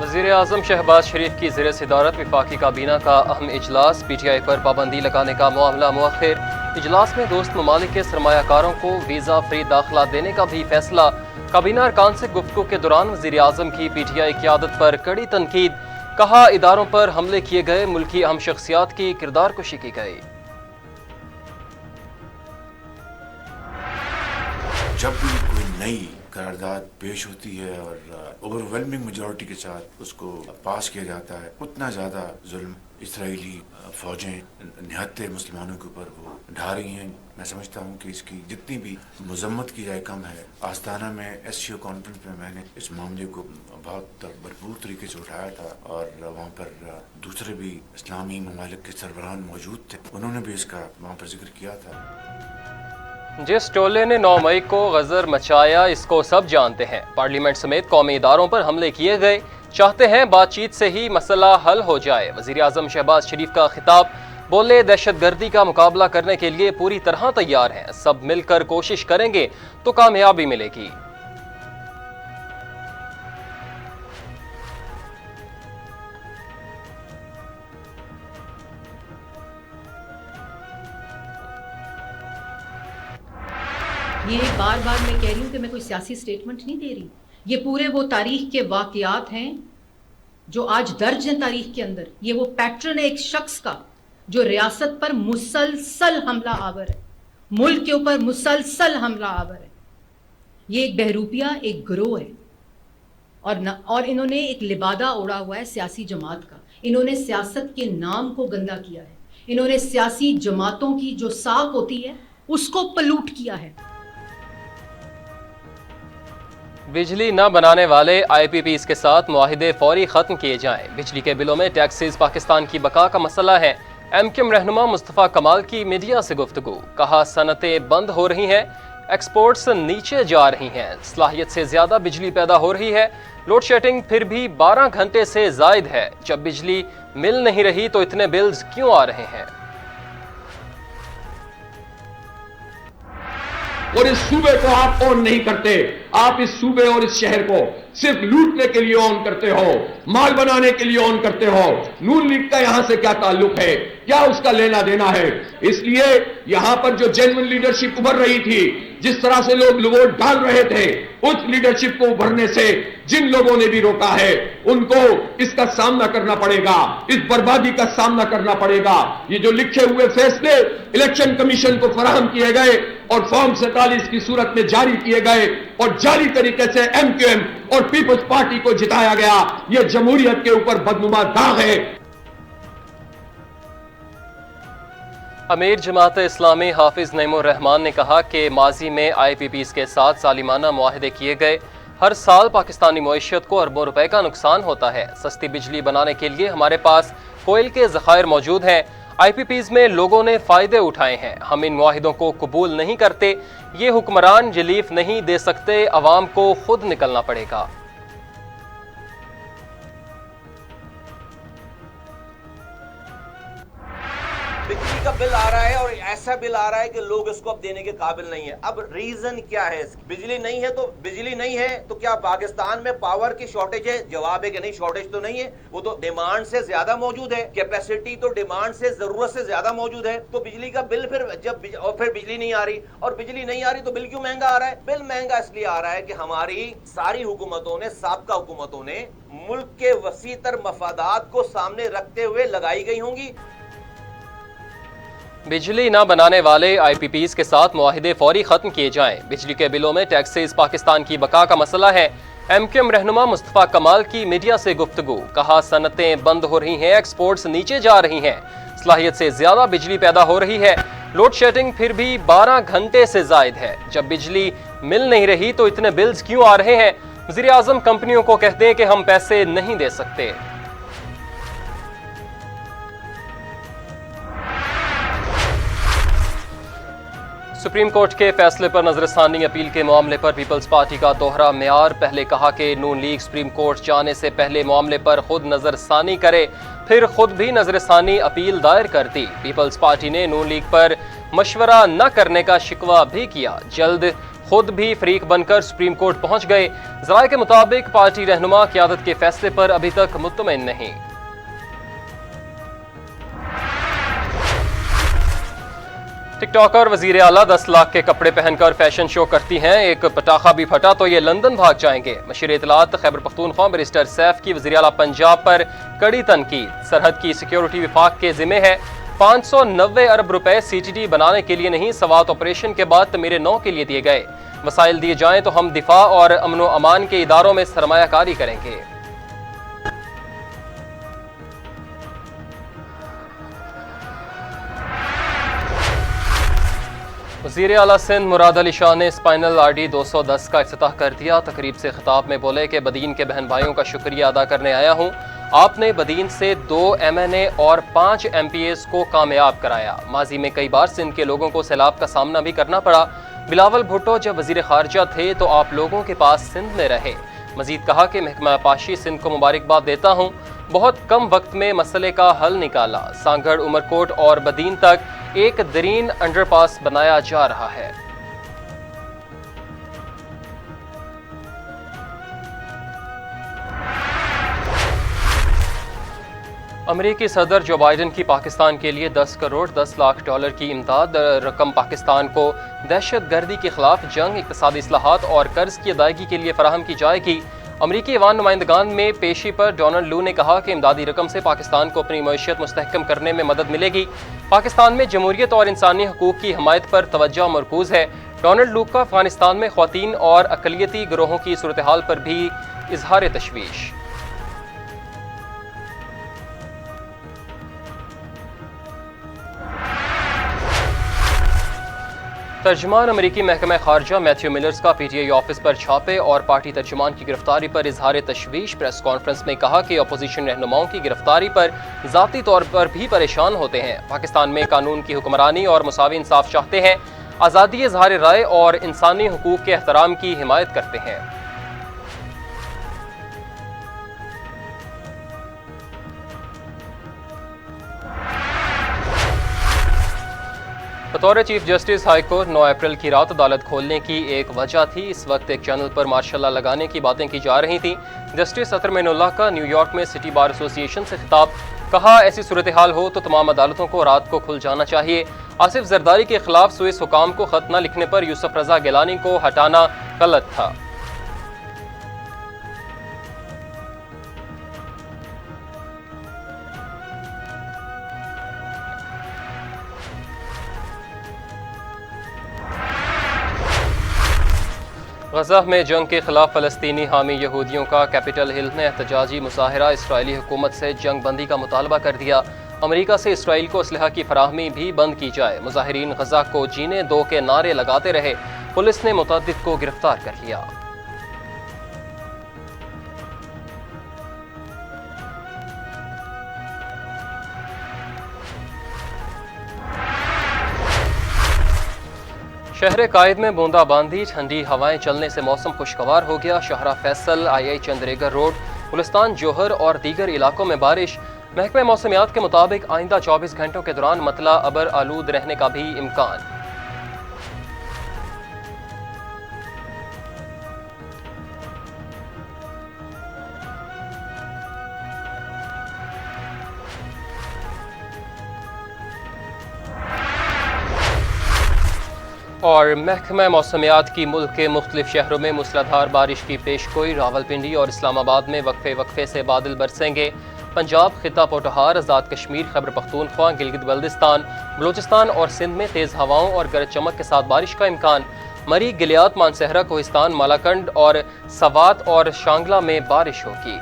वज़ीर आज़म शहबाज शरीफ की ज़ेर सदारत वफाकी काबीना का अहम इजलास। PTI पर पाबंदी लगाने का मामला मुअख्खर। इजलास में दोस्त ममालिक के सरमायाकारों को वीज़ा फ्री दाखिला देने का भी फैसला। काबीना अरकान से गुफ्तगू के दौरान वज़ीर आज़म की PTI क़यादत पर कड़ी तनकीद। कहा इदारों पर हमले किए गए, मुल्की अहम शख्सियात की किरदार कुशी की गई। जब भी कोई नई करारदाद पेश होती है और ओवरवेलमिंग मेजॉरिटी के साथ उसको पास किया जाता है, उतना ज़्यादा जुल्म इसराइली फ़ौजें निहत्ते मुसलमानों के ऊपर वो ढा रही हैं। मैं समझता हूँ कि इसकी जितनी भी मजम्मत की जाए कम है। आस्ताना में SCO कॉन्फ्रेंस में मैंने इस मामले को बहुत भरपूर तरीके से उठाया था और वहाँ पर दूसरे भी इस्लामी ममालिक के सरबराहान मौजूद थे, उन्होंने भी इसका वहाँ पर जिक्र किया था। जिस टोले ने 9 मई को गजर मचाया इसको सब जानते हैं। पार्लियामेंट समेत कौमी इदारों पर हमले किए गए, चाहते हैं बातचीत से ही मसला हल हो जाए। वज़ीर आज़म शहबाज शरीफ का खिताब। बोले दहशतगर्दी का मुकाबला करने के लिए पूरी तरह तैयार हैं, सब मिलकर कोशिश करेंगे तो कामयाबी मिलेगी। ये बार बार मैं कह रही हूँ कि मैं कोई सियासी स्टेटमेंट नहीं दे रही। ये पूरे वो तारीख के वाक़यात हैं जो आज दर्ज हैं तारीख के अंदर। ये वो पैटर्न है एक शख्स का जो रियासत पर मुसलसल हमला आवर है, मुल्क के ऊपर मुसलसल हमला आवर है। ये एक बहरूपिया, एक गिरोह है और इन्होंने एक लिबादा ओढ़ा हुआ है सियासी जमात का। इन्होंने सियासत के नाम को गंदा किया है। इन्होंने सियासी जमातों की जो साख होती है उसको पलूट किया है। बिजली न बनाने वाले IPPs के साथ मुआहिदे फौरी खत्म किए जाएं। बिजली के बिलों में टैक्सेस पाकिस्तान की बका का मसला है। MQM रहनुमा मुस्तफ़ा कमाल की मीडिया से गुफ्तगू। कहा सनतें बंद हो रही हैं, एक्सपोर्ट्स नीचे जा रही हैं, सलाहियत से ज्यादा बिजली पैदा हो रही है। लोड शेडिंग फिर भी 12 घंटे से जायद है। जब बिजली मिल नहीं रही तो इतने बिल्स क्यों आ रहे हैं? और इस सूबे को आप ऑन नहीं करते, आप इस सूबे और इस शहर को सिर्फ लूटने के लिए ऑन करते हो, माल बनाने के लिए ऑन करते हो। नून लीग का यहां से क्या ताल्लुक है, क्या उसका लेना देना है? इसलिए यहां पर जो जेन्युइन लीडरशिप उभर रही थी, जिस तरह से लोग वोट डाल रहे थे, उस लीडरशिप को उभरने से जिन लोगों ने भी रोका है उनको इसका सामना करना पड़ेगा, इस बर्बादी का सामना करना पड़ेगा। ये जो लिखे हुए फैसले इलेक्शन कमीशन को फराहम किए गए और फॉर्म 47 की सूरत में जारी किए गए और जारी तरीके से MQM और पीपल्स पार्टी को जिताया गया, यह जमहूरियत के ऊपर बदनुमा दाग है। अमीर जमात इस्लामी हाफिज नईमुर रहमान ने कहा कि माजी में IPPs के साथ सालिमाना मुआहदे किए गए। हर साल पाकिस्तानी मईशत को अरबों रुपए का नुकसान होता है। सस्ती बिजली बनाने के लिए हमारे पास कोयल के ज़खायर मौजूद हैं। IPPs में लोगों ने फ़ायदे उठाए हैं। हम इन मुआहिदों को कबूल नहीं करते। ये हुक्मरान रिलीफ नहीं दे सकते, अवाम को खुद निकलना पड़ेगा। बिजली का बिल आ रहा है और ऐसा बिल आ रहा है कि लोग इसको अब देने के काबिल नहीं है। अब रीजन क्या है? बिजली नहीं है तो बिजली नहीं है तो क्या पाकिस्तान में पावर की शॉर्टेज है? जवाब है कि नहीं, शॉर्टेज तो नहीं है, वो तो डिमांड से ज्यादा मौजूद है। कैपेसिटी तो डिमांड से, जरूरत से ज्यादा मौजूद है। तो बिजली का बिल फिर फिर बिजली नहीं आ रही, और बिजली नहीं आ रही तो बिल क्यों महंगा आ रहा है? बिल महंगा इसलिए आ रहा है कि हमारी सारी हुकूमतों ने, साबका हुकूमतों ने मुल्क के वसी तर मफादात को सामने रखते हुए लगाई गई होंगी। बिजली न बनाने वाले IPPs के साथ मुआहिदे फौरी खत्म किए जाएं। बिजली के बिलों में टैक्सेस पाकिस्तान की बका का मसला है। MQM रहनुमा मुस्तफ़ा कमाल की मीडिया से गुफ्तगू। कहा सनतें बंद हो रही हैं, एक्सपोर्ट्स नीचे जा रही हैं, सलाहियत से ज्यादा बिजली पैदा हो रही है। लोड शेडिंग फिर भी 12 घंटे से जायद है। जब बिजली मिल नहीं रही तो इतने बिल्स क्यों आ रहे हैं? वज़ीर आज़म कंपनियों को कहते हैं कि हम पैसे नहीं दे सकते। सुप्रीम कोर्ट के फैसले पर नजरसानी अपील के मामले पर पीपल्स पार्टी का दोहरा मेयार। पहले कहा कि नून लीग सुप्रीम कोर्ट जाने से पहले मामले पर खुद नजरसानी करे, फिर खुद भी नजरसानी अपील दायर कर दी। पीपल्स पार्टी ने नून लीग पर मशवरा न करने का शिकवा भी किया। जल्द خود بھی فریق بن کر سپریم کورٹ پہنچ گئے۔ ذرائع کے مطابق پارٹی رہنما قیادت کے فیصلے پر ابھی تک مطمئن نہیں۔ ٹک ٹاکر وزیر اعلیٰ 10 لاکھ کے کپڑے پہن کر فیشن شو کرتی ہیں، ایک پٹاخہ بھی پھٹا تو یہ لندن بھاگ جائیں گے۔ مشیر اطلاعات خیبر پختونخوا بیرسٹر سیف کی وزیر اعلیٰ پنجاب پر کڑی تنقید۔ سرحد کی سیکیورٹی وفاق کے ذمہ ہے، 590 ارب روپے CTD بنانے کے لیے نہیں، سوات آپریشن کے بعد تعمیر نو کے لیے دیے گئے۔ وسائل دیے جائیں تو ہم دفاع اور امن و امان کے اداروں میں سرمایہ کاری کریں گے۔ وزیر اعلیٰ سندھ مراد علی شاہ نے اسپائنل RD 210 کا افتتاح کر دیا۔ تقریب سے خطاب میں بولے کہ بدین کے بہن بھائیوں کا شکریہ ادا کرنے آیا ہوں۔ آپ نے بدین سے 2 MNA اور 5 MPAs کو کامیاب کرایا۔ ماضی میں کئی بار سندھ کے لوگوں کو سیلاب کا سامنا بھی کرنا پڑا۔ بلاول بھٹو جب وزیر خارجہ تھے تو آپ لوگوں کے پاس سندھ میں رہے۔ مزید کہا کہ محکمہ پاشی سندھ کو مبارکباد دیتا ہوں، بہت کم وقت میں مسئلے کا حل نکالا۔ سانگھڑ، عمرکوٹ اور بدین تک ایک درین انڈر پاس بنایا جا رہا ہے۔ امریکی صدر جو بائیڈن کی پاکستان کے لیے 10 کروڑ 10 لاکھ ڈالر کی امداد رقم پاکستان کو دہشت گردی کے خلاف جنگ، اقتصادی اصلاحات اور قرض کی ادائیگی کے لیے فراہم کی جائے گی۔ امریکی ایوان نمائندگان میں پیشی پر ڈونلڈ لو نے کہا کہ امدادی رقم سے پاکستان کو اپنی معیشت مستحکم کرنے میں مدد ملے گی۔ پاکستان میں جمہوریت اور انسانی حقوق کی حمایت پر توجہ مرکوز ہے۔ ڈونلڈ لو کا افغانستان میں خواتین اور اقلیتی گروہوں کی صورتحال پر بھی اظہار تشویش۔ ترجمان امریکی محکمہ خارجہ میتھیو ملرز کا PTI آفس پر چھاپے اور پارٹی ترجمان کی گرفتاری پر اظہار تشویش۔ پریس کانفرنس میں کہا کہ اپوزیشن رہنماؤں کی گرفتاری پر ذاتی طور پر بھی پریشان ہوتے ہیں۔ پاکستان میں قانون کی حکمرانی اور مساوی انصاف چاہتے ہیں، آزادی اظہار رائے اور انسانی حقوق کے احترام کی حمایت کرتے ہیں۔ بطور chief justice high court 9 April کی رات عدالت کھولنے کی ایک وجہ تھی۔ اس وقت ایک چینل پر مارشل لا لگانے کی باتیں کی جا رہی تھیں۔ جسٹس اطہر معین اللہ کا نیو یارک میں سٹی بار ایسوسی ایشن سے خطاب، کہا ایسی صورتحال ہو تو تمام عدالتوں کو رات کو کھل جانا چاہیے۔ آصف زرداری کے خلاف سوئس حکام کو خط نہ لکھنے پر یوسف رضا گیلانی کو ہٹانا غلط تھا۔ غزہ میں جنگ کے خلاف فلسطینی حامی یہودیوں کا کیپٹل ہل میں احتجاجی مظاہرہ، اسرائیلی حکومت سے جنگ بندی کا مطالبہ کر دیا۔ امریکہ سے اسرائیل کو اسلحہ کی فراہمی بھی بند کی جائے۔ مظاہرین غزہ کو جینے دو کے نعرے لگاتے رہے۔ پولیس نے متعدد کو گرفتار کر لیا۔ شہر قائد میں بوندا باندی، ٹھنڈی ہوائیں چلنے سے موسم خوشگوار ہو گیا۔ شاہراہ فیصل، IIA چندریگر روڈ، گلستان جوہر اور دیگر علاقوں میں بارش۔ محکمہ موسمیات کے مطابق آئندہ 24 گھنٹوں کے دوران مطلع ابر آلود رہنے کا بھی امکان۔ اور محکمہ موسمیات کی ملک کے مختلف شہروں میں موسلادھار بارش کی پیشگوئی۔ راولپنڈی اور اسلام آباد میں وقفے سے بادل برسیں گے۔ پنجاب، خطہ پوٹھہار، آزاد کشمیر، خیبر پختونخوا، گلگت بلتستان، بلوچستان اور سندھ میں تیز ہواؤں اور گرج چمک کے ساتھ بارش کا امکان۔ مری، گلیات، مانسہرہ، کوہستان، مالاکنڈ اور سوات اور شانگلہ میں بارش ہوگی۔